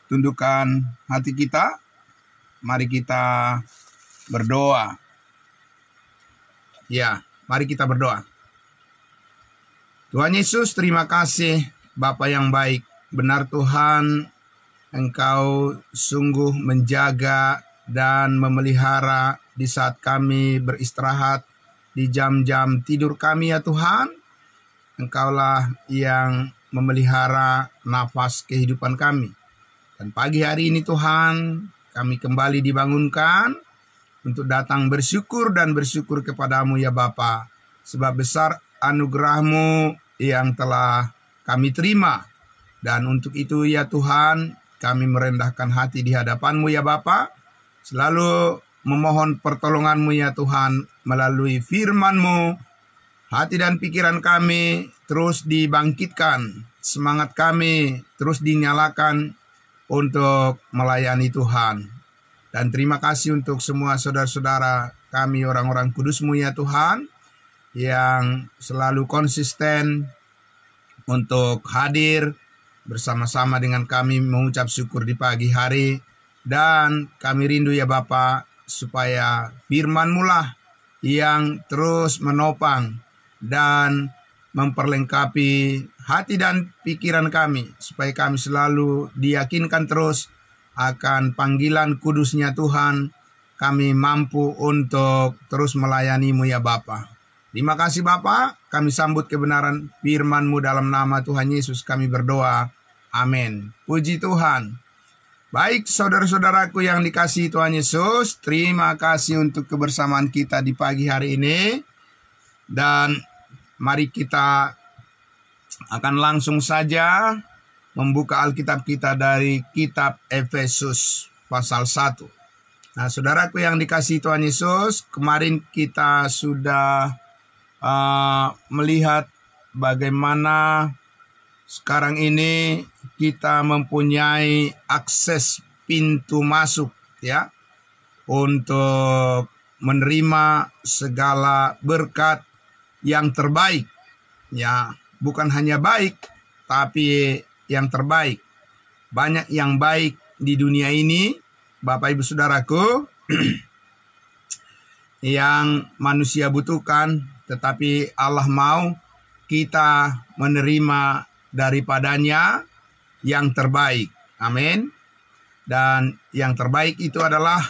tundukkan hati kita. Mari kita berdoa. Ya, mari kita berdoa. Tuhan Yesus, terima kasih Bapa yang baik. Benar Tuhan, Engkau sungguh menjaga dan memelihara di saat kami beristirahat, di jam-jam tidur kami ya Tuhan. Engkaulah yang memelihara nafas kehidupan kami. Dan pagi hari ini Tuhan, kami kembali dibangunkan untuk datang bersyukur dan bersyukur kepadamu ya Bapa. Sebab besar anugerah-Mu yang telah kami terima. Dan untuk itu ya Tuhan, kami merendahkan hati di hadapan-Mu ya Bapa. Selalu memohon pertolongan-Mu ya Tuhan melalui firman-Mu. Hati dan pikiran kami terus dibangkitkan. Semangat kami terus dinyalakan untuk melayani Tuhan. Dan terima kasih untuk semua saudara-saudara kami orang-orang kudus-Mu ya Tuhan, yang selalu konsisten untuk hadir bersama-sama dengan kami mengucap syukur di pagi hari. Dan kami rindu ya Bapa, supaya firman-Mu lah yang terus menopang dan memperlengkapi hati dan pikiran kami, supaya kami selalu diyakinkan terus akan panggilan kudusnya Tuhan. Kami mampu untuk terus melayani-Mu ya Bapa. Terima kasih Bapa, kami sambut kebenaran firman-Mu dalam nama Tuhan Yesus kami berdoa. Amin. Puji Tuhan. Baik saudara-saudaraku yang dikasihi Tuhan Yesus, terima kasih untuk kebersamaan kita di pagi hari ini. Dan mari kita akan langsung saja membuka Alkitab kita dari kitab Efesus pasal 1. Nah, saudaraku yang dikasihi Tuhan Yesus, kemarin kita sudah melihat bagaimana sekarang ini kita mempunyai akses pintu masuk ya, untuk menerima segala berkat yang terbaik. Ya, bukan hanya baik, tapi yang terbaik. Banyak yang baik di dunia ini, Bapak Ibu Saudaraku, yang manusia butuhkan, tetapi Allah mau kita menerima daripadanya yang terbaik. Amin. Dan yang terbaik itu adalah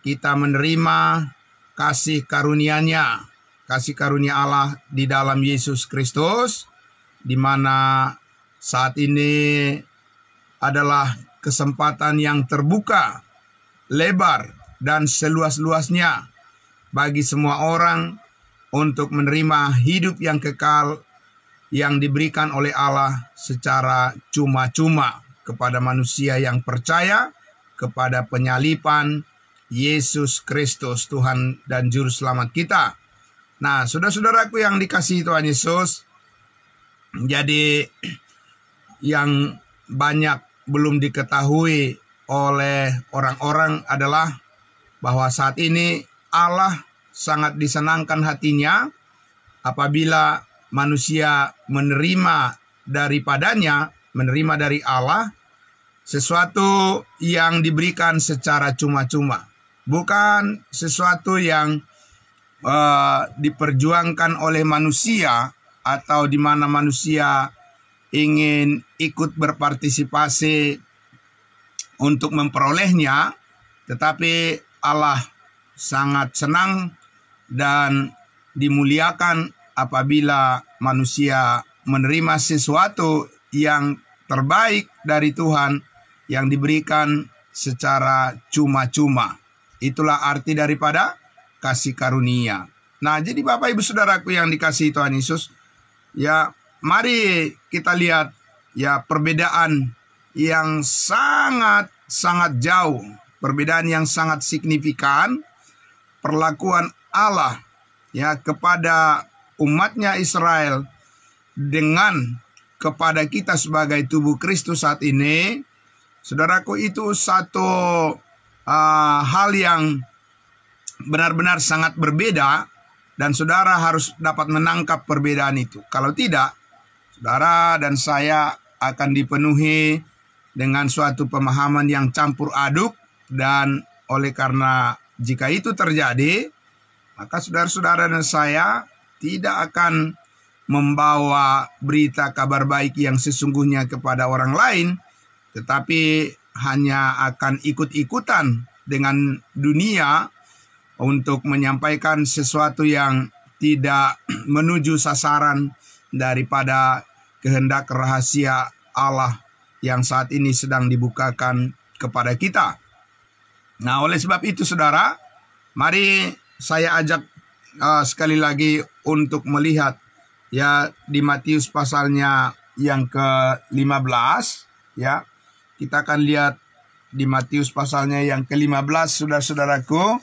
kita menerima kasih karunia-Nya, kasih karunia Allah di dalam Yesus Kristus, di mana saat ini adalah kesempatan yang terbuka, lebar, dan seluas-luasnya bagi semua orang untuk menerima hidup yang kekal yang diberikan oleh Allah secara cuma-cuma kepada manusia yang percaya kepada penyaliban Yesus Kristus, Tuhan dan Juru Selamat kita. Nah, saudara-saudaraku yang dikasihi Tuhan Yesus, jadi yang banyak belum diketahui oleh orang-orang adalah bahwa saat ini Allah sangat disenangkan hatinya apabila manusia menerima daripadanya, menerima dari Allah sesuatu yang diberikan secara cuma-cuma. Bukan sesuatu yang diperjuangkan oleh manusia atau di mana manusia ingin ikut berpartisipasi untuk memperolehnya, tetapi Allah sangat senang dan dimuliakan apabila manusia menerima sesuatu yang terbaik dari Tuhan yang diberikan secara cuma-cuma. Itulah arti daripada kasih karunia. Nah, jadi Bapak Ibu Saudaraku yang dikasihi Tuhan Yesus, ya mari kita lihat ya perbedaan yang sangat jauh, perbedaan yang sangat signifikan perlakuan Allah ya kepada umatnya Israel dengan kepada kita sebagai tubuh Kristus saat ini. Saudaraku, itu satu hal yang benar-benar sangat berbeda, dan saudara harus dapat menangkap perbedaan itu. Kalau tidak, saudara dan saya akan dipenuhi dengan suatu pemahaman yang campur aduk, dan oleh karena jika itu terjadi, maka saudara-saudara dan saya tidak akan membawa berita kabar baik yang sesungguhnya kepada orang lain, tetapi hanya akan ikut-ikutan dengan dunia untuk menyampaikan sesuatu yang tidak menuju sasaran daripada kehendak rahasia Allah yang saat ini sedang dibukakan kepada kita. Nah, oleh sebab itu saudara, mari saya ajak sekali lagi untuk melihat ya di Matius pasalnya yang ke-15 ya. Kita akan lihat di Matius pasalnya yang ke-15, saudara-saudaraku,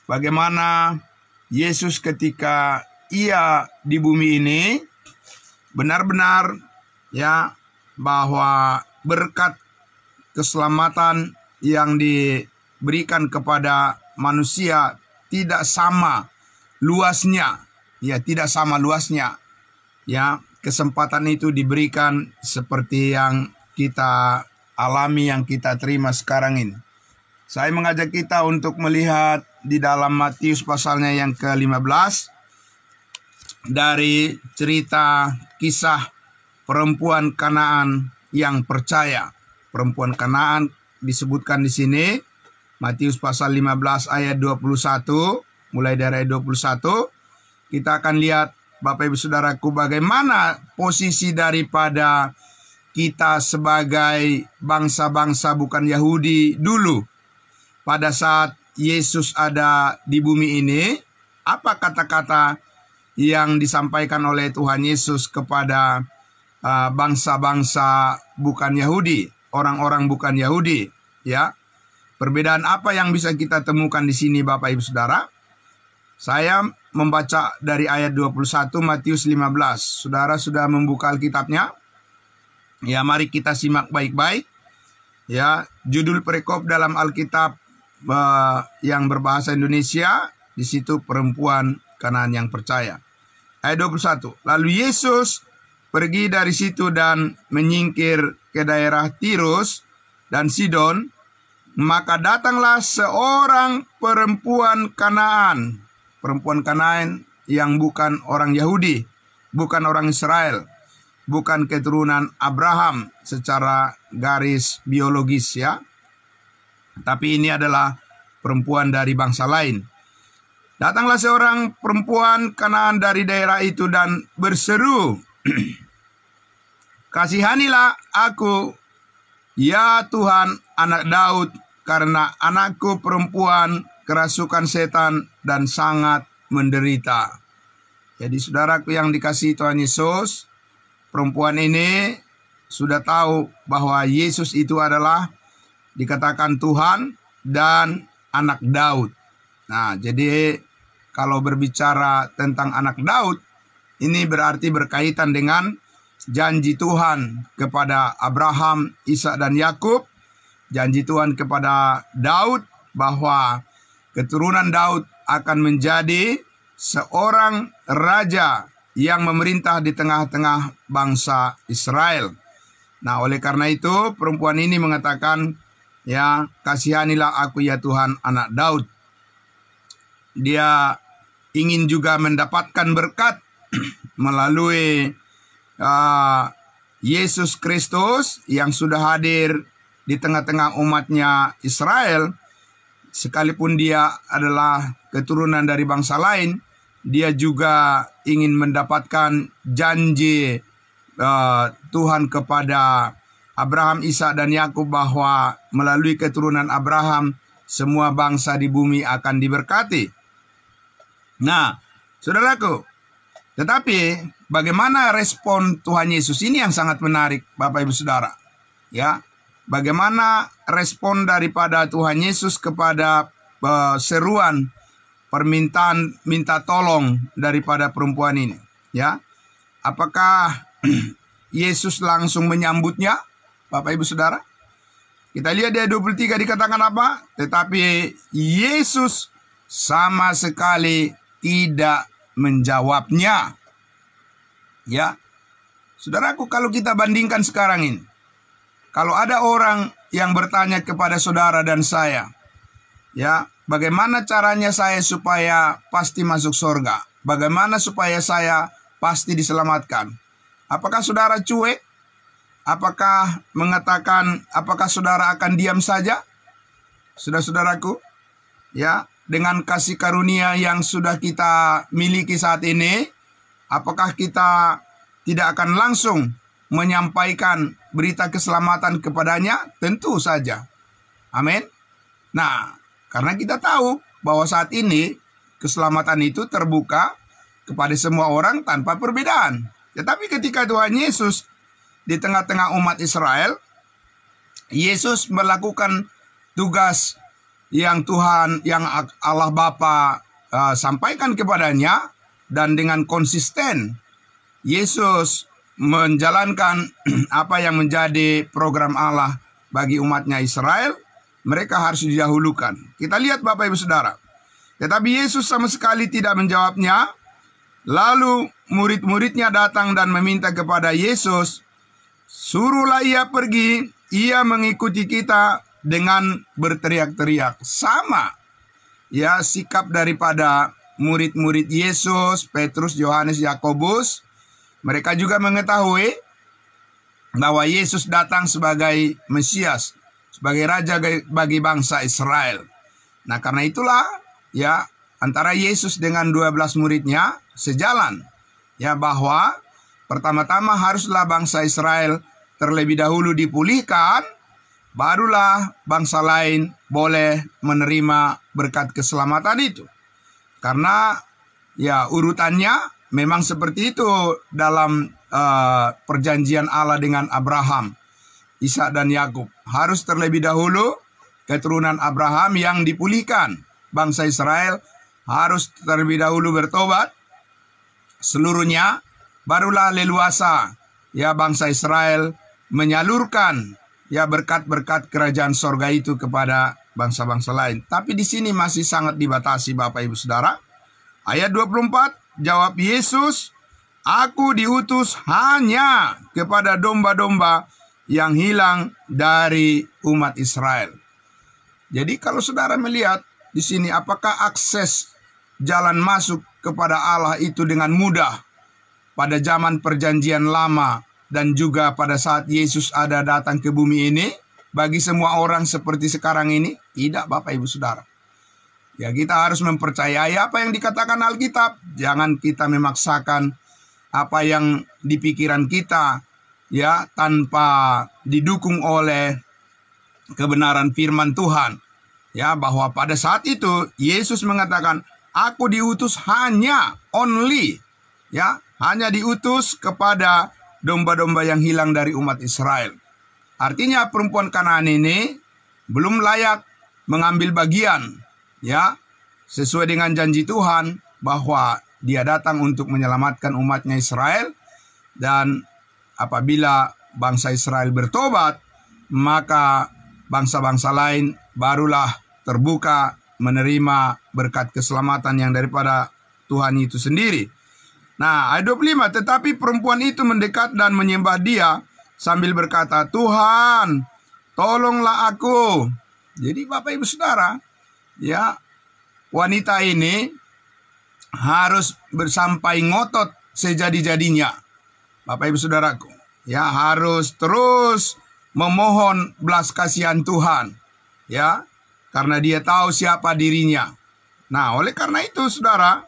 bagaimana Yesus ketika ia di bumi ini benar-benar ya bahwa berkat keselamatan yang diberikan kepada manusia tidak sama luasnya, ya tidak sama luasnya. Ya, kesempatan itu diberikan seperti yang kita alami, yang kita terima sekarang ini. Saya mengajak kita untuk melihat di dalam Matius pasalnya yang ke-15 dari cerita kisah perempuan Kanaan yang percaya. Perempuan Kanaan disebutkan di sini, Matius pasal 15 ayat 21, mulai dari ayat 21, kita akan lihat Bapak Ibu Saudaraku bagaimana posisi daripada kita sebagai bangsa-bangsa bukan Yahudi dulu. Pada saat Yesus ada di bumi ini, apa kata-kata yang disampaikan oleh Tuhan Yesus kepada bangsa-bangsa bukan Yahudi, orang-orang bukan Yahudi, ya? Perbedaan apa yang bisa kita temukan di sini Bapak Ibu Saudara? Saya membaca dari ayat 21 Matius 15. Saudara sudah membuka Alkitabnya? Ya, mari kita simak baik-baik. Ya, judul perikop dalam Alkitab yang berbahasa Indonesia, di situ perempuan Kanaan yang percaya. Ayat 21. Lalu Yesus pergi dari situ dan menyingkir ke daerah Tirus dan Sidon. Maka datanglah seorang perempuan Kanaan. Perempuan Kanaan yang bukan orang Yahudi, bukan orang Israel, bukan keturunan Abraham secara garis biologis ya. Tapi ini adalah perempuan dari bangsa lain. Datanglah seorang perempuan Kanaan dari daerah itu dan berseru, "Kasihanilah aku, ya Tuhan, anak Daud, karena anakku perempuan kerasukan setan dan sangat menderita." Jadi saudaraku yang dikasihi Tuhan Yesus, perempuan ini sudah tahu bahwa Yesus itu adalah dikatakan Tuhan dan anak Daud. Nah, jadi kalau berbicara tentang anak Daud, ini berarti berkaitan dengan janji Tuhan kepada Abraham, Ishak dan Yakub. Janji Tuhan kepada Daud bahwa keturunan Daud akan menjadi seorang raja yang memerintah di tengah-tengah bangsa Israel. Nah, oleh karena itu perempuan ini mengatakan, ya, kasihanilah aku ya Tuhan, anak Daud. Dia ingin juga mendapatkan berkat melalui Yesus Kristus yang sudah hadir di tengah-tengah umatnya Israel. Sekalipun dia adalah keturunan dari bangsa lain, dia juga ingin mendapatkan janji Tuhan kepada Abraham, Ishak dan Yakub bahwa melalui keturunan Abraham semua bangsa di bumi akan diberkati. Nah, saudaraku, tetapi bagaimana respon Tuhan Yesus ini yang sangat menarik Bapak Ibu Saudara. Ya, bagaimana respon daripada Tuhan Yesus kepada seruan permintaan minta tolong daripada perempuan ini, ya? Apakah Yesus langsung menyambutnya, Bapak Ibu Saudara? Kita lihat di ayat 23 dikatakan apa? Tetapi Yesus sama sekali tidak menjawabnya. Ya, saudaraku, kalau kita bandingkan sekarang ini, kalau ada orang yang bertanya kepada saudara dan saya, ya, bagaimana caranya saya supaya pasti masuk surga? Bagaimana supaya saya pasti diselamatkan? Apakah saudara cuek? Apakah mengatakan, apakah saudara akan diam saja? Saudara-saudaraku, ya, dengan kasih karunia yang sudah kita miliki saat ini, apakah kita tidak akan langsung menyampaikan berita keselamatan kepadanya? Tentu saja. Amin. Nah, karena kita tahu bahwa saat ini keselamatan itu terbuka kepada semua orang tanpa perbedaan. Tetapi ketika Tuhan Yesus di tengah-tengah umat Israel, Yesus melakukan tugas yang Tuhan, yang Allah Bapa sampaikan kepadanya, dan dengan konsisten Yesus menjalankan apa yang menjadi program Allah bagi umatnya Israel. Mereka harus didahulukan. Kita lihat Bapak Ibu Saudara. Tetapi Yesus sama sekali tidak menjawabnya. Lalu murid-muridnya datang dan meminta kepada Yesus, suruhlah ia pergi, ia mengikuti kita, dengan berteriak-teriak. Sama, ya, sikap daripada murid-murid Yesus, Petrus, Yohanes, Yakobus. Mereka juga mengetahui bahwa Yesus datang sebagai Mesias, sebagai Raja bagi bangsa Israel. Nah, karena itulah, ya, antara Yesus dengan 12 muridnya sejalan, ya, bahwa pertama-tama haruslah bangsa Israel terlebih dahulu dipulihkan, barulah bangsa lain boleh menerima berkat keselamatan itu. Karena, ya, urutannya memang seperti itu dalam perjanjian Allah dengan Abraham, Ishak dan Yakub. Harus terlebih dahulu keturunan Abraham yang dipulihkan. Bangsa Israel harus terlebih dahulu bertobat seluruhnya, barulah leluasa, ya, bangsa Israel menyalurkan, ya, berkat-berkat kerajaan sorga itu kepada bangsa-bangsa lain. Tapi di sini masih sangat dibatasi Bapak Ibu Saudara. Ayat 24, jawab Yesus, aku diutus hanya kepada domba-domba yang hilang dari umat Israel. Jadi kalau saudara melihat di sini, apakah akses jalan masuk kepada Allah itu dengan mudah pada zaman perjanjian lama dan juga pada saat Yesus ada datang ke bumi ini bagi semua orang seperti sekarang ini? Tidak Bapak Ibu Saudara. Ya, kita harus mempercayai apa yang dikatakan Alkitab. Jangan kita memaksakan apa yang di pikiran kita, ya, tanpa didukung oleh kebenaran firman Tuhan. Ya, bahwa pada saat itu Yesus mengatakan, aku diutus hanya, only, ya, hanya diutus kepada domba-domba yang hilang dari umat Israel. Artinya perempuan Kanaan ini belum layak mengambil bagian, ya, sesuai dengan janji Tuhan bahwa dia datang untuk menyelamatkan umatnya Israel. Dan apabila bangsa Israel bertobat, maka bangsa-bangsa lain barulah terbuka menerima berkat keselamatan yang daripada Tuhan itu sendiri. Nah, ayat 25, tetapi perempuan itu mendekat dan menyembah dia sambil berkata, Tuhan, tolonglah aku. Jadi Bapak Ibu Saudara, ya, wanita ini harus bersampai ngotot sejadi-jadinya. Bapak Ibu Saudaraku, ya, harus terus memohon belas kasihan Tuhan, ya, karena dia tahu siapa dirinya. Nah, oleh karena itu saudara,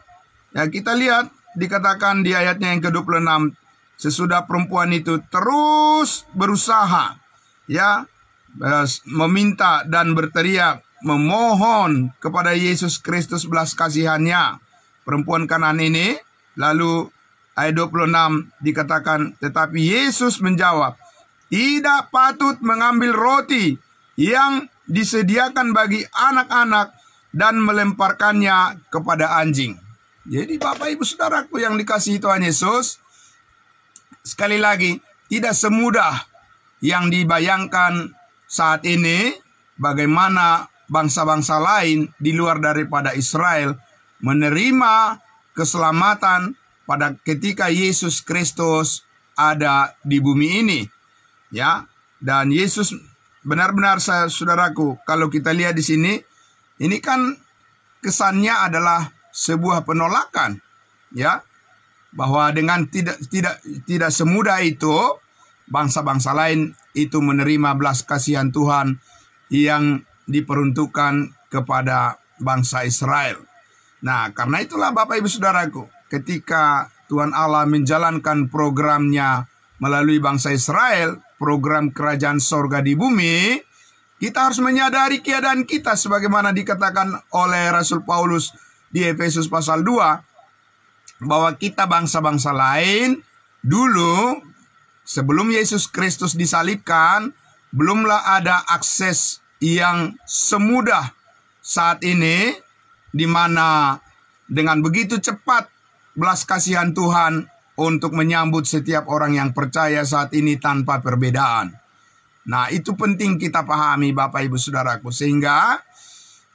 ya, kita lihat dikatakan di ayatnya yang ke-26, sesudah perempuan itu terus berusaha, ya, meminta dan berteriak, memohon kepada Yesus Kristus belas kasihannya, perempuan Kanaan ini. Lalu ayat 26 dikatakan, tetapi Yesus menjawab, tidak patut mengambil roti yang disediakan bagi anak-anak dan melemparkannya kepada anjing. Jadi Bapak Ibu Saudaraku yang dikasihi Tuhan Yesus, sekali lagi, tidak semudah yang dibayangkan saat ini bagaimana bangsa-bangsa lain di luar daripada Israel menerima keselamatan pada ketika Yesus Kristus ada di bumi ini. Ya, Dan Yesus benar-benar, saudaraku, kalau kita lihat di sini, ini kan kesannya adalah sebuah penolakan, ya, bahwa dengan tidak semudah itu bangsa-bangsa lain itu menerima belas kasihan Tuhan yang diperuntukkan kepada bangsa Israel. Nah, karena itulah Bapak Ibu Saudaraku, ketika Tuhan Allah menjalankan programnya melalui bangsa Israel, program kerajaan sorga di bumi, kita harus menyadari keadaan kita sebagaimana dikatakan oleh Rasul Paulus di Efesus pasal 2, bahwa kita bangsa-bangsa lain dulu sebelum Yesus Kristus disalibkan, belumlah ada akses yang semudah saat ini, di mana dengan begitu cepat belas kasihan Tuhan untuk menyambut setiap orang yang percaya saat ini tanpa perbedaan. Nah, itu penting kita pahami Bapak Ibu Saudaraku, sehingga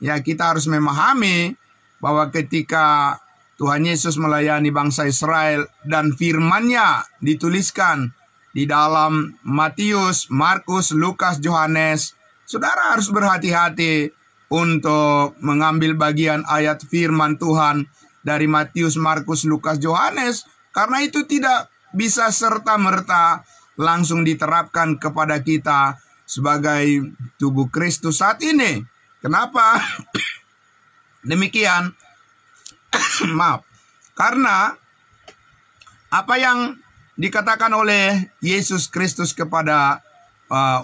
ya kita harus memahami bahwa ketika Tuhan Yesus melayani bangsa Israel dan firman-Nya dituliskan di dalam Matius, Markus, Lukas, Yohanes, saudara harus berhati-hati untuk mengambil bagian ayat firman Tuhan dari Matius, Markus, Lukas, Yohanes, karena itu tidak bisa serta-merta langsung diterapkan kepada kita sebagai tubuh Kristus saat ini. Kenapa demikian? Maaf, karena apa yang dikatakan oleh Yesus Kristus kepada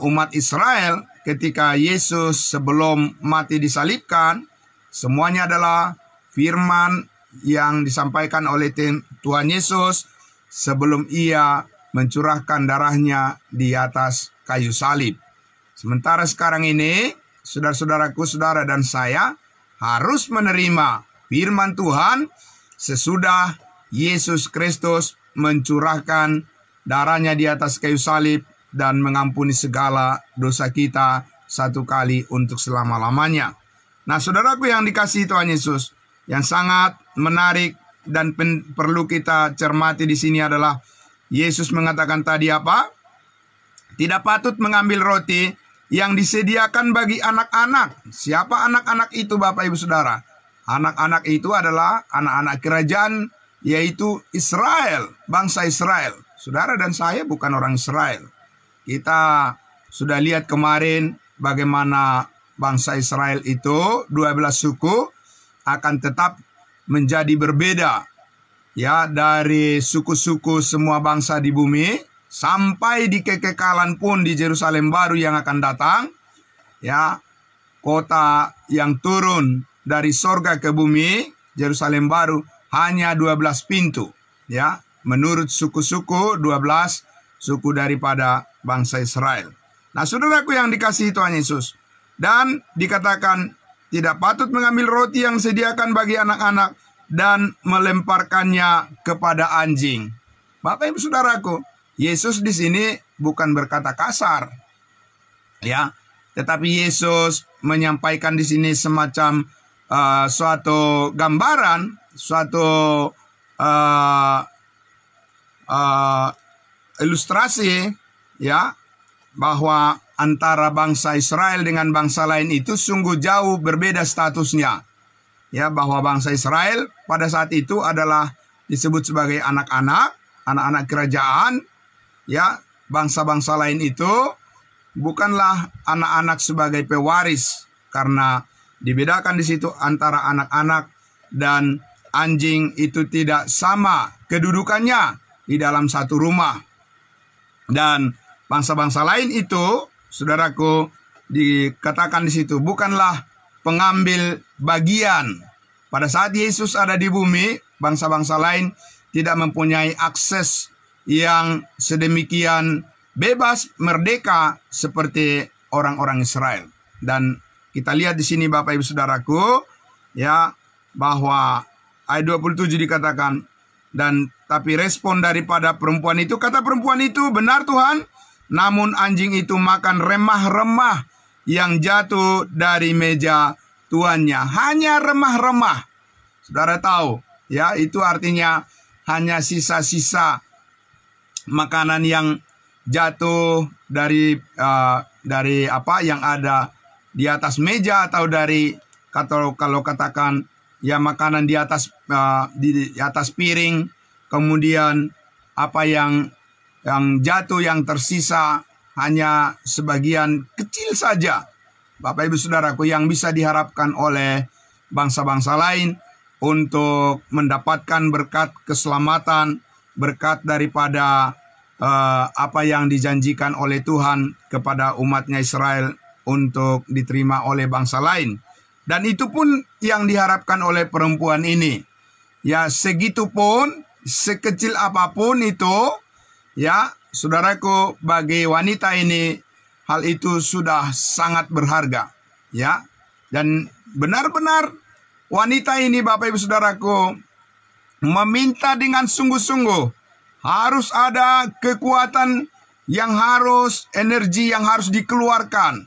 umat Israel ketika Yesus sebelum mati disalibkan, semuanya adalah firman yang disampaikan oleh Tuhan Yesus sebelum ia mencurahkan darahnya di atas kayu salib. Sementara sekarang ini, saudara-saudaraku, saudara dan saya harus menerima firman Tuhan sesudah Yesus Kristus mencurahkan darahnya di atas kayu salib dan mengampuni segala dosa kita satu kali untuk selama-lamanya. Nah, saudaraku yang dikasihi Tuhan Yesus, yang sangat menarik dan perlu kita cermati di sini adalah Yesus mengatakan tadi apa? Tidak patut mengambil roti yang disediakan bagi anak-anak. Siapa anak-anak itu Bapak Ibu Saudara? Anak-anak itu adalah anak-anak kerajaan, yaitu Israel, bangsa Israel. Saudara dan saya bukan orang Israel. Kita sudah lihat kemarin bagaimana bangsa Israel itu 12 suku akan tetap menjadi berbeda, ya, dari suku-suku semua bangsa di bumi sampai di kekekalan pun di Yerusalem baru yang akan datang, ya, kota yang turun dari sorga ke bumi, Yerusalem baru hanya 12 pintu, ya, menurut suku-suku 12 suku daripada bangsa Israel. Nah, saudaraku yang dikasihi Tuhan Yesus, dan dikatakan tidak patut mengambil roti yang disediakan bagi anak-anak dan melemparkannya kepada anjing. Bapak Ibu Saudaraku, Yesus di sini bukan berkata kasar, ya, tetapi Yesus menyampaikan di sini semacam suatu gambaran, suatu ilustrasi, ya, bahwa antara bangsa Israel dengan bangsa lain itu sungguh jauh berbeda statusnya. Ya, bahwa bangsa Israel pada saat itu adalah disebut sebagai anak-anak kerajaan. Ya, bangsa-bangsa lain itu bukanlah anak-anak sebagai pewaris, karena dibedakan di situ antara anak-anak dan anjing itu tidak sama kedudukannya di dalam satu rumah. Dan bangsa-bangsa lain itu, saudaraku, dikatakan di situ bukanlah pengambil bagian. Pada saat Yesus ada di bumi, bangsa-bangsa lain tidak mempunyai akses yang sedemikian bebas, merdeka seperti orang-orang Israel. Dan kita lihat di sini Bapak Ibu Saudaraku, ya, bahwa ayat 27 dikatakan, dan tapi respon daripada perempuan itu, kata perempuan itu, benar Tuhan, namun anjing itu makan remah-remah yang jatuh dari meja tuannya. Hanya remah-remah. Saudara tahu, ya, itu artinya hanya sisa-sisa makanan yang jatuh dari apa yang ada di atas meja, atau dari kalau katakan ya makanan di atas di atas piring, kemudian apa yang jatuh, yang tersisa hanya sebagian kecil saja, Bapak Ibu Saudaraku, yang bisa diharapkan oleh bangsa-bangsa lain untuk mendapatkan berkat keselamatan, berkat daripada apa yang dijanjikan oleh Tuhan kepada umatnya Israel untuk diterima oleh bangsa lain. Dan itu pun yang diharapkan oleh perempuan ini. Ya, segitu pun, sekecil apapun itu, ya, saudaraku, bagi wanita ini, hal itu sudah sangat berharga. Ya, dan benar-benar wanita ini, Bapak Ibu Saudaraku, meminta dengan sungguh-sungguh. Harus ada kekuatan yang harus, energi yang harus dikeluarkan.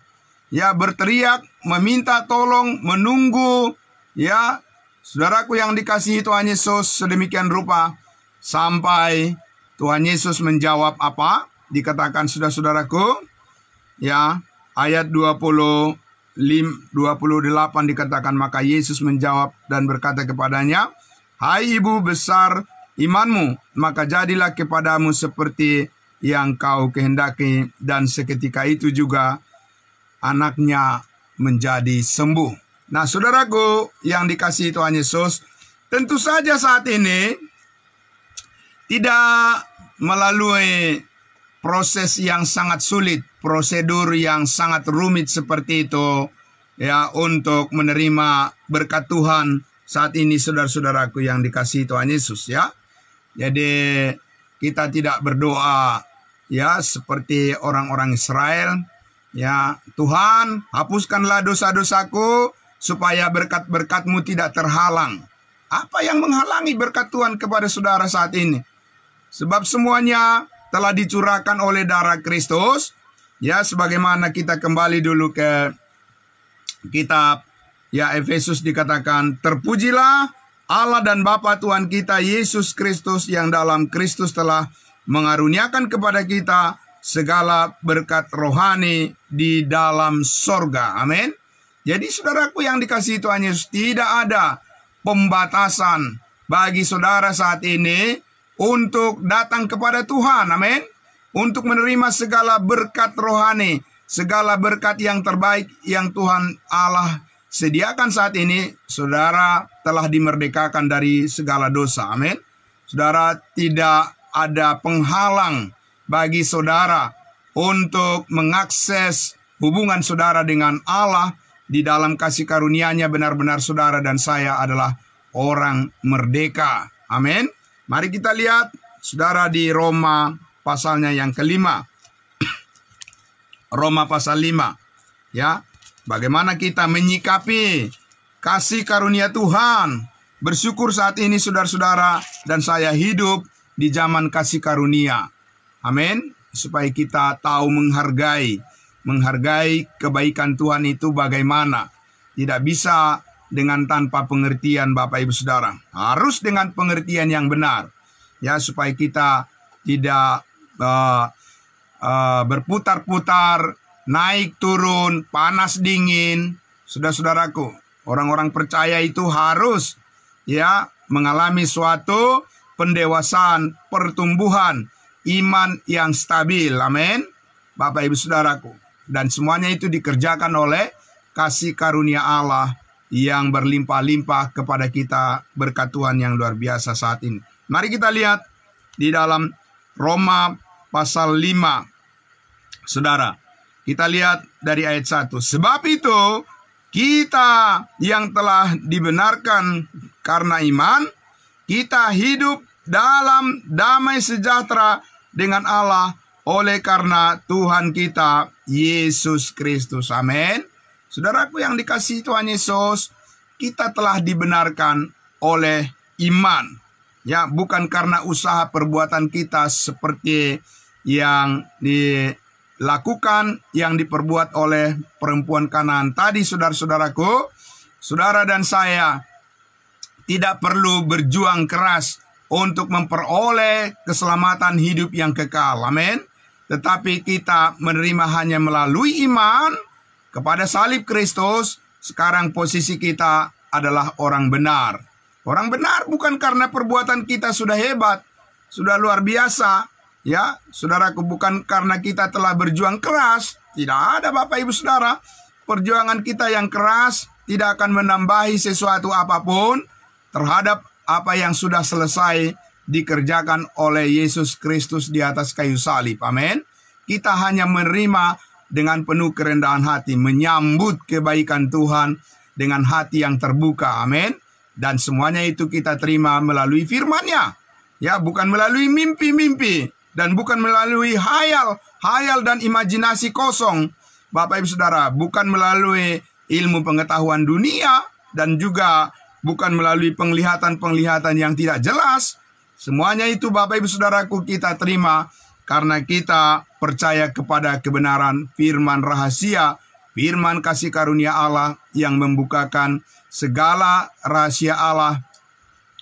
Ya, berteriak, meminta tolong, menunggu. Ya, saudaraku yang dikasihi Tuhan Yesus, sedemikian rupa sampai Tuhan Yesus menjawab apa? Dikatakan sudah saudaraku, ya, ayat 28 dikatakan, maka Yesus menjawab dan berkata kepadanya, hai ibu, besar imanmu, maka jadilah kepadamu seperti yang kau kehendaki. Dan seketika itu juga anaknya menjadi sembuh. Nah, saudaraku yang dikasihi Tuhan Yesus, tentu saja saat ini tidak melalui proses yang sangat sulit, prosedur yang sangat rumit seperti itu, ya, untuk menerima berkat Tuhan saat ini, saudara-saudaraku yang dikasihi Tuhan Yesus, ya. Jadi kita tidak berdoa, ya, seperti orang-orang Israel, ya, Tuhan hapuskanlah dosa-dosaku supaya berkat-berkat-Mu tidak terhalang. Apa yang menghalangi berkat Tuhan kepada saudara saat ini? Sebab semuanya telah dicurahkan oleh darah Kristus. Ya, sebagaimana kita kembali dulu ke kitab, ya, Efesus, dikatakan, terpujilah Allah dan Bapa Tuhan kita Yesus Kristus, yang dalam Kristus telah mengaruniakan kepada kita segala berkat rohani di dalam sorga. Amin. Jadi saudaraku yang dikasihi Tuhan Yesus, tidak ada pembatasan bagi saudara saat ini untuk datang kepada Tuhan. Amin. Untuk menerima segala berkat rohani, segala berkat yang terbaik yang Tuhan Allah sediakan saat ini. Saudara telah dimerdekakan dari segala dosa. Amin. Saudara, tidak ada penghalang bagi saudara untuk mengakses hubungan saudara dengan Allah di dalam kasih karunia-Nya. Benar-benar saudara dan saya adalah orang merdeka. Amin. Mari kita lihat, saudara, di Roma pasalnya yang kelima. Roma pasal 5. Ya, bagaimana kita menyikapi kasih karunia Tuhan. Bersyukur saat ini saudara-saudara dan saya hidup di zaman kasih karunia. Amin. Supaya kita tahu menghargai kebaikan Tuhan itu bagaimana. Tidak bisa dengan tanpa pengertian, Bapak Ibu Saudara. Harus dengan pengertian yang benar. Ya, supaya kita tidak berputar-putar, naik turun, panas dingin. Saudara-saudaraku, orang-orang percaya itu harus, ya, mengalami suatu pendewasaan, pertumbuhan iman yang stabil. Amin. Bapak Ibu Saudaraku. Dan semuanya itu dikerjakan oleh kasih karunia Allah yang berlimpah-limpah kepada kita, berkat Tuhan yang luar biasa saat ini. Mari kita lihat di dalam Roma pasal 5. Saudara, kita lihat dari ayat 1. Sebab itu, kita yang telah dibenarkan karena iman, kita hidup dalam damai sejahtera dengan Allah oleh karena Tuhan kita Yesus Kristus. Amin. Saudaraku yang dikasihi Tuhan Yesus, kita telah dibenarkan oleh iman. Ya, bukan karena usaha perbuatan kita seperti yang dilakukan, yang diperbuat oleh perempuan Kanaan tadi, saudara-saudaraku. Saudara dan saya tidak perlu berjuang keras untuk memperoleh keselamatan hidup yang kekal. Amin. tetapi kita menerima hanya melalui iman kepada salib Kristus. Sekarang posisi kita adalah orang benar. Orang benar bukan karena perbuatan kita sudah hebat, sudah luar biasa, ya, saudaraku, bukan karena kita telah berjuang keras. Tidak ada, Bapak Ibu Saudara. Perjuangan kita yang keras tidak akan menambahi sesuatu apapun terhadap apa yang sudah selesai dikerjakan oleh Yesus Kristus di atas kayu salib. Amin. Kita hanya menerima dengan penuh kerendahan hati, menyambut kebaikan Tuhan dengan hati yang terbuka. Amin. Dan semuanya itu kita terima melalui firman-Nya. Ya, bukan melalui mimpi-mimpi dan bukan melalui hayal dan imajinasi kosong. Bapak Ibu Saudara, bukan melalui ilmu pengetahuan dunia dan juga bukan melalui penglihatan-penglihatan yang tidak jelas. Semuanya itu, Bapak Ibu Saudaraku, kita terima karena kita percaya kepada kebenaran firman rahasia, firman kasih karunia Allah yang membukakan segala rahasia Allah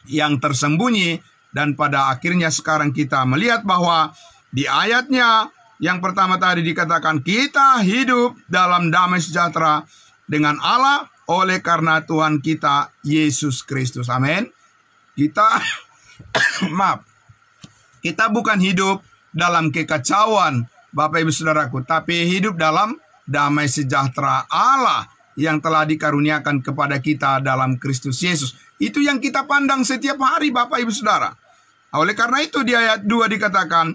yang tersembunyi. Dan pada akhirnya sekarang kita melihat bahwa di ayatnya yang pertama tadi dikatakan kita hidup dalam damai sejahtera dengan Allah oleh karena Tuhan kita Yesus Kristus. Amin. Kita kita bukan hidup dalam kekacauan, Bapak Ibu Saudaraku, tapi hidup dalam damai sejahtera Allah yang telah dikaruniakan kepada kita dalam Kristus Yesus. Itu yang kita pandang setiap hari, Bapak Ibu Saudara. Oleh karena itu di ayat 2 dikatakan,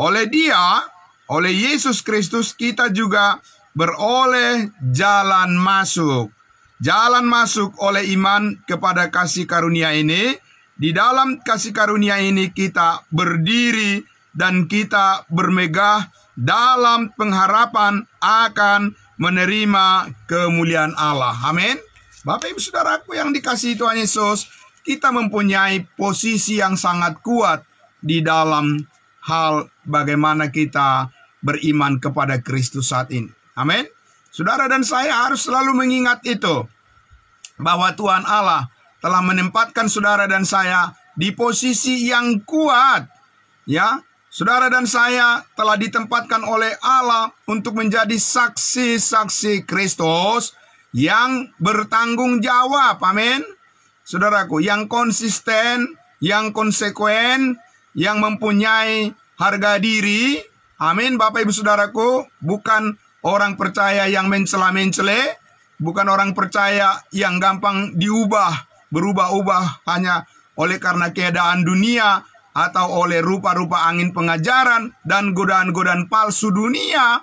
oleh Dia, oleh Yesus Kristus, kita juga beroleh jalan masuk. Jalan masuk oleh iman kepada kasih karunia ini. Di dalam kasih karunia ini kita berdiri dan kita bermegah dalam pengharapan akan menerima kemuliaan Allah. Amin. Bapak Ibu Saudaraku yang dikasihi Tuhan Yesus, kita mempunyai posisi yang sangat kuat di dalam hal bagaimana kita beriman kepada Kristus saat ini. Amin. Saudara dan saya harus selalu mengingat itu, bahwa Tuhan Allah telah menempatkan saudara dan saya di posisi yang kuat. Ya, saudara dan saya telah ditempatkan oleh Allah untuk menjadi saksi-saksi Kristus yang bertanggung jawab. Amin. Saudaraku, yang konsisten, yang konsekuen, yang mempunyai harga diri. Amin, Bapak Ibu Saudaraku, bukan orang percaya yang mencela-mencele, bukan orang percaya yang gampang berubah-ubah hanya oleh karena keadaan dunia atau oleh rupa-rupa angin pengajaran dan godaan-godaan palsu dunia.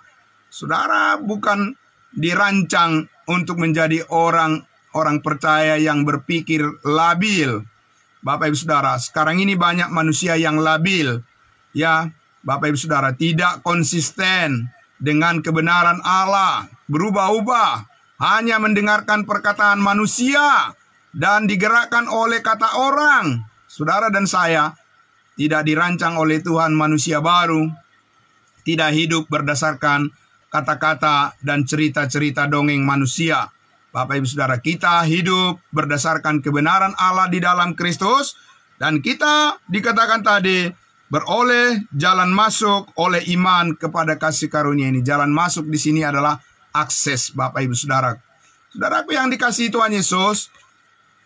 Saudara bukan dirancang untuk menjadi orang percaya yang berpikir labil. Bapak Ibu Saudara, sekarang ini banyak manusia yang labil. Ya, Bapak Ibu Saudara, tidak konsisten dengan kebenaran Allah, berubah-ubah, hanya mendengarkan perkataan manusia dan digerakkan oleh kata orang. Saudara dan saya tidak dirancang oleh Tuhan manusia baru, tidak hidup berdasarkan kata-kata dan cerita-cerita dongeng manusia. Bapak Ibu Saudara, kita hidup berdasarkan kebenaran Allah di dalam Kristus, dan kita dikatakan tadi beroleh jalan masuk oleh iman kepada kasih karunia ini. Jalan masuk di sini adalah akses, Bapak Ibu Saudara. Saudaraku yang dikasihi Tuhan Yesus,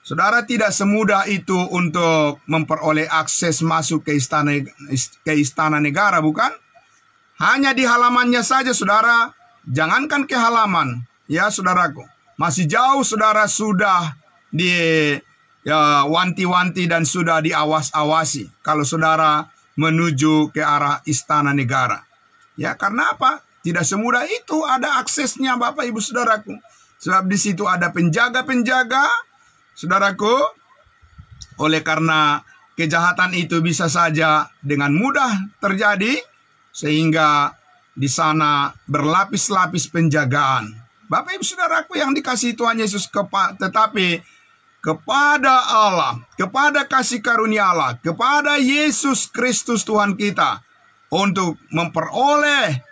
saudara tidak semudah itu untuk memperoleh akses masuk ke istana negara, bukan? Hanya di halamannya saja, saudara. Jangankan ke halaman, ya saudaraku. Masih jauh saudara sudah wanti-wanti dan sudah diawas-awasi kalau saudara menuju ke arah istana negara. Ya, karena apa? Tidak semudah itu ada aksesnya, Bapak Ibu Saudaraku. Sebab di situ ada penjaga-penjaga, saudaraku. Oleh karena kejahatan itu bisa saja dengan mudah terjadi, sehingga di sana berlapis-lapis penjagaan. Bapak Ibu Saudaraku yang dikasihi Tuhan Yesus, tetapi kepada Allah, kepada kasih karunia Allah, kepada Yesus Kristus Tuhan kita, untuk memperoleh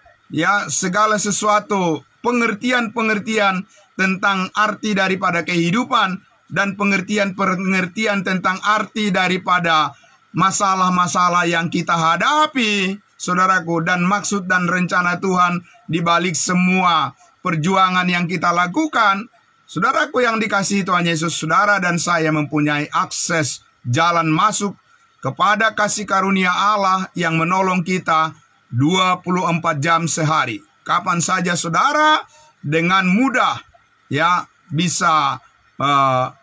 segala sesuatu, pengertian-pengertian tentang arti daripada kehidupan dan pengertian-pengertian tentang arti daripada masalah-masalah yang kita hadapi. saudaraku, dan maksud dan rencana Tuhan di balik semua perjuangan yang kita lakukan. Saudaraku yang dikasihi Tuhan Yesus, saudara dan saya mempunyai akses jalan masuk kepada kasih karunia Allah yang menolong kita 24 jam sehari. Kapan saja saudara dengan mudah ya bisa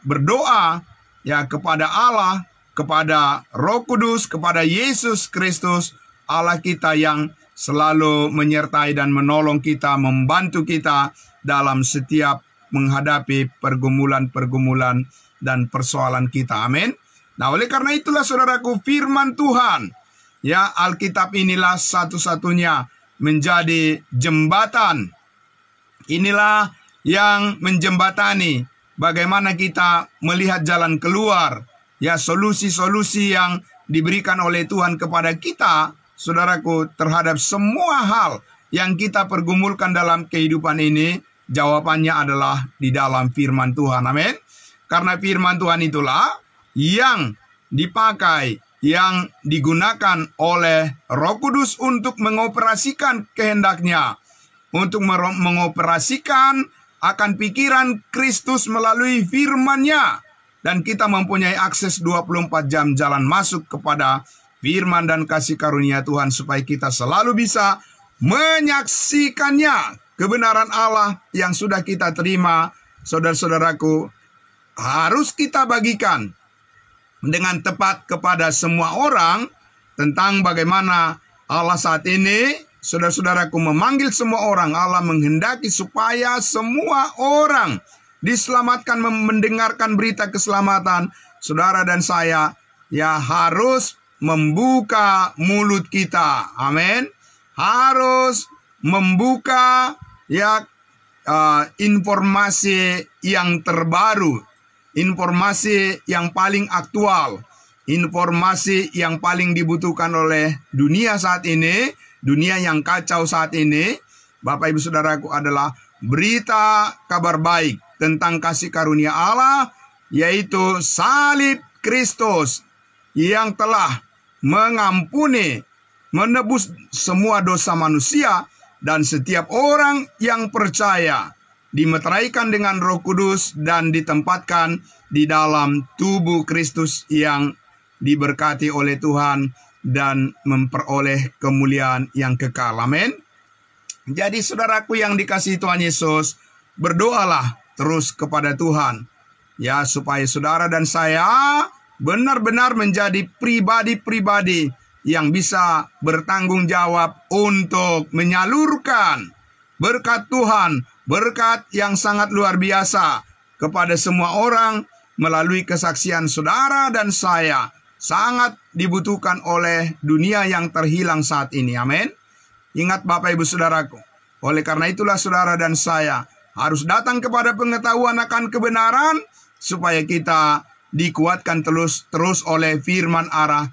berdoa ya kepada Allah, kepada Roh Kudus, kepada Yesus Kristus, Allah kita yang selalu menyertai dan menolong kita, membantu kita dalam setiap menghadapi pergumulan-pergumulan dan persoalan kita. Amin. Nah, oleh karena itulah saudaraku, firman Tuhan, ya, Alkitab inilah satu-satunya menjadi jembatan. Inilah yang menjembatani bagaimana kita melihat jalan keluar, ya, solusi-solusi yang diberikan oleh Tuhan kepada kita, saudaraku, terhadap semua hal yang kita pergumulkan dalam kehidupan ini. Jawabannya adalah di dalam firman Tuhan. Amin. Karena firman Tuhan itulah yang dipakai, yang digunakan oleh Roh Kudus untuk mengoperasikan kehendaknya, untuk mengoperasikan akan pikiran Kristus melalui firman-Nya. Dan kita mempunyai akses 24 jam jalan masuk kepada firman dan kasih karunia Tuhan supaya kita selalu bisa menyaksikannya. Kebenaran Allah yang sudah kita terima, saudara-saudaraku, harus kita bagikan dengan tepat kepada semua orang tentang bagaimana Allah saat ini, saudara-saudaraku, memanggil semua orang. Allah menghendaki supaya semua orang diselamatkan, mendengarkan berita keselamatan. Saudara dan saya ya harus membuka mulut kita. Amin. Harus membuka ya informasi yang terbaru, informasi yang paling aktual, informasi yang paling dibutuhkan oleh dunia saat ini, dunia yang kacau saat ini. Bapak Ibu Saudaraku, adalah berita kabar baik tentang kasih karunia Allah, yaitu salib Kristus yang telah mengampuni, menebus semua dosa manusia. Dan setiap orang yang percaya dimeteraikan dengan Roh Kudus dan ditempatkan di dalam tubuh Kristus yang diberkati oleh Tuhan dan memperoleh kemuliaan yang kekal. Amin. Jadi saudaraku yang dikasihi Tuhan Yesus, berdoalah terus kepada Tuhan, ya, supaya saudara dan saya benar-benar menjadi pribadi-pribadi yang bisa bertanggung jawab untuk menyalurkan berkat Tuhan, berkat yang sangat luar biasa kepada semua orang melalui kesaksian saudara dan saya, sangat dibutuhkan oleh dunia yang terhilang saat ini. Amin. Ingat Bapak Ibu Saudaraku, oleh karena itulah saudara dan saya harus datang kepada pengetahuan akan kebenaran supaya kita dikuatkan terus oleh firman Allah.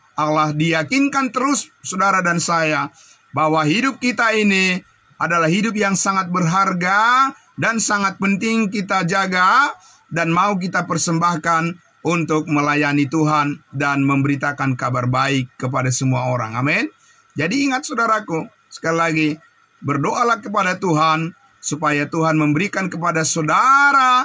Diyakinkan terus saudara dan saya bahwa hidup kita ini adalah hidup yang sangat berharga dan sangat penting kita jaga dan mau kita persembahkan untuk melayani Tuhan dan memberitakan kabar baik kepada semua orang. Amin. Jadi ingat saudaraku, sekali lagi berdoalah kepada Tuhan supaya Tuhan memberikan kepada saudara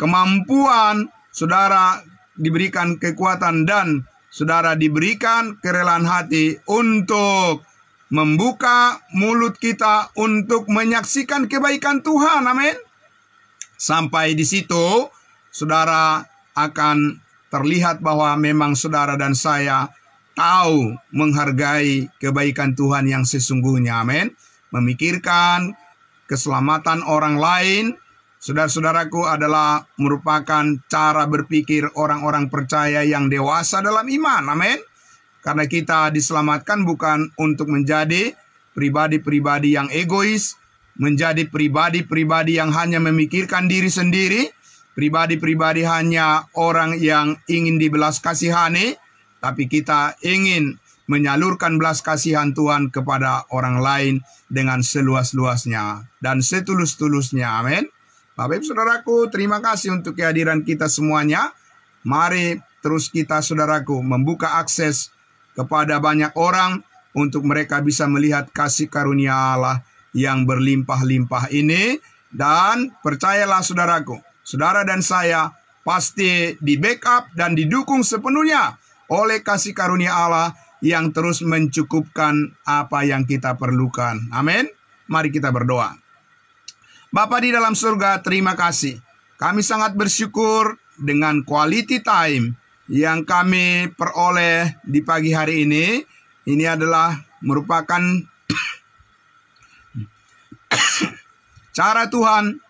kemampuan, saudara diberikan kekuatan, dan saudara diberikan kerelaan hati untuk membuka mulut kita untuk menyaksikan kebaikan Tuhan. Amin. Sampai di situ saudara akan terlihat bahwa memang saudara dan saya tahu menghargai kebaikan Tuhan yang sesungguhnya. Amin. Memikirkan keselamatan orang lain, saudara-saudaraku, adalah merupakan cara berpikir orang-orang percaya yang dewasa dalam iman. Amin. Karena kita diselamatkan bukan untuk menjadi pribadi-pribadi yang egois, menjadi pribadi-pribadi yang hanya memikirkan diri sendiri, pribadi-pribadi hanya orang yang ingin dibelas kasihani, tapi kita ingin menyalurkan belas kasihan Tuhan kepada orang lain dengan seluas-luasnya dan setulus-tulusnya. Amin. Bapak Ibu Saudaraku, terima kasih untuk kehadiran kita semuanya. Mari terus kita saudaraku membuka akses kepada banyak orang untuk mereka bisa melihat kasih karunia Allah yang berlimpah-limpah ini. Dan percayalah saudaraku, saudara dan saya pasti di backup dan didukung sepenuhnya oleh kasih karunia Allah yang terus mencukupkan apa yang kita perlukan. Amin. Mari kita berdoa. Bapa di dalam surga, terima kasih. Kami sangat bersyukur dengan quality time yang kami peroleh di pagi hari ini. Ini adalah merupakan cara Tuhan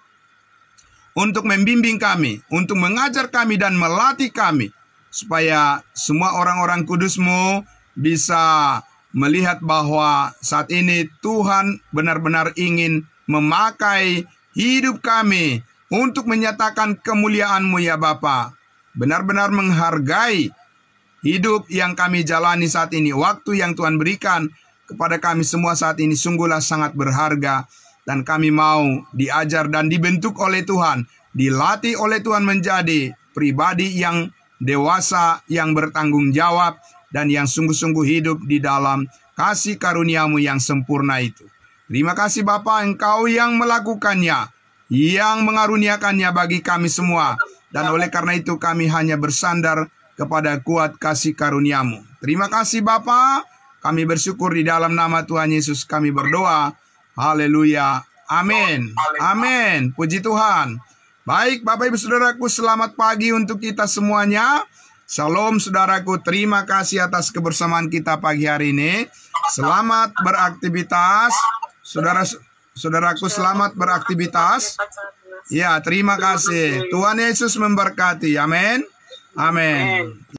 untuk membimbing kami, untuk mengajar kami dan melatih kami, supaya semua orang-orang kudus-Mu bisa melihat bahwa saat ini Tuhan benar-benar ingin memakai hidup kami untuk menyatakan kemuliaan-Mu ya Bapa. Benar-benar menghargai hidup yang kami jalani saat ini. Waktu yang Tuhan berikan kepada kami semua saat ini sungguhlah sangat berharga. Dan kami mau diajar dan dibentuk oleh Tuhan, dilatih oleh Tuhan menjadi pribadi yang dewasa, yang bertanggung jawab, dan yang sungguh-sungguh hidup di dalam kasih karunia-Mu yang sempurna itu. Terima kasih Bapa, Engkau yang melakukannya, yang mengaruniakannya bagi kami semua. Dan oleh karena itu kami hanya bersandar kepada kuat kasih karunia-Mu. Terima kasih Bapa, kami bersyukur di dalam nama Tuhan Yesus kami berdoa. Haleluya. Amin. Amin. Puji Tuhan. Baik Bapak Ibu Saudaraku, selamat pagi untuk kita semuanya. Shalom saudaraku, terima kasih atas kebersamaan kita pagi hari ini. Selamat beraktivitas. Saudaraku, selamat beraktivitas. Ya, terima kasih. Tuhan Yesus memberkati. Amin. Amin.